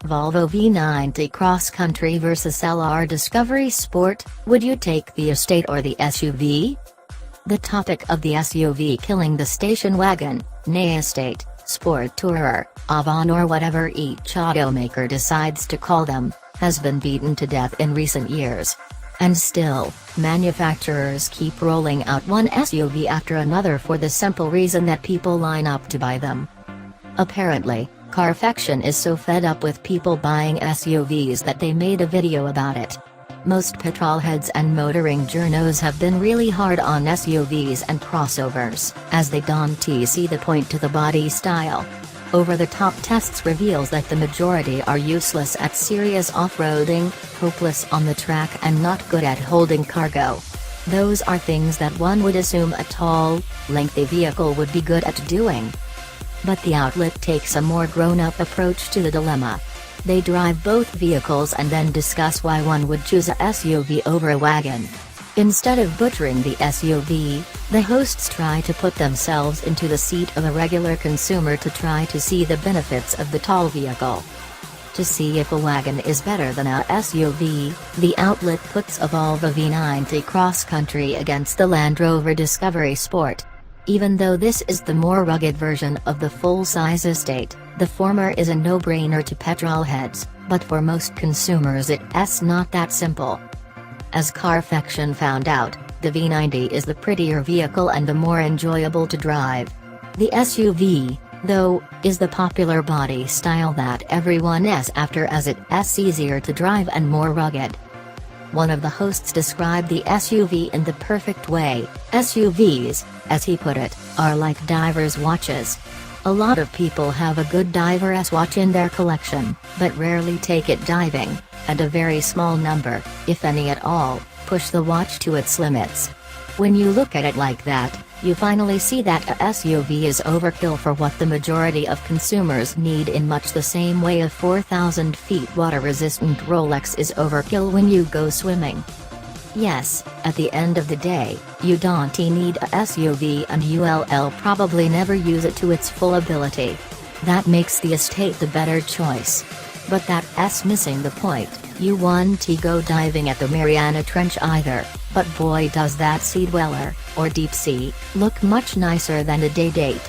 Volvo V90 Cross Country vs LR Discovery Sport, would you take the estate or the SUV? The topic of the SUV killing the station wagon, nay estate, sport tourer, avant or whatever each automaker decides to call them, has been beaten to death in recent years. And still, manufacturers keep rolling out one SUV after another for the simple reason that people line up to buy them. Apparently, Carfection is so fed up with people buying SUVs that they made a video about it. Most petrolheads and motoring journos have been really hard on SUVs and crossovers, as they don't see the point to the body style. Over-the-top tests reveals that the majority are useless at serious off-roading, hopeless on the track and not good at holding cargo. Those are things that one would assume a tall, lengthy vehicle would be good at doing. But the outlet takes a more grown-up approach to the dilemma. They drive both vehicles and then discuss why one would choose a SUV over a wagon. Instead of butchering the SUV, the hosts try to put themselves into the seat of a regular consumer to try to see the benefits of the tall vehicle. To see if a wagon is better than a SUV, the outlet puts a Volvo V90 Cross Country against the Land Rover Discovery Sport. Even though this is the more rugged version of the full-size estate, the former is a no-brainer to petrolheads, but for most consumers it's not that simple. As Carfection found out, the V90 is the prettier vehicle and the more enjoyable to drive. The SUV, though, is the popular body style that everyone is after as it's easier to drive and more rugged. One of the hosts described the SUV in the perfect way. SUVs, as he put it, are like divers' watches. A lot of people have a good diver's watch in their collection, but rarely take it diving, and a very small number, if any at all, push the watch to its limits. When you look at it like that, you finally see that a SUV is overkill for what the majority of consumers need, in much the same way a 4,000 feet water-resistant Rolex is overkill when you go swimming. Yes, at the end of the day, you don't need a SUV and you'll probably never use it to its full ability. That makes the estate the better choice. But that's missing the point. You won't go diving at the Mariana Trench either, but boy does that sea dweller, or deep sea, look much nicer than a day date.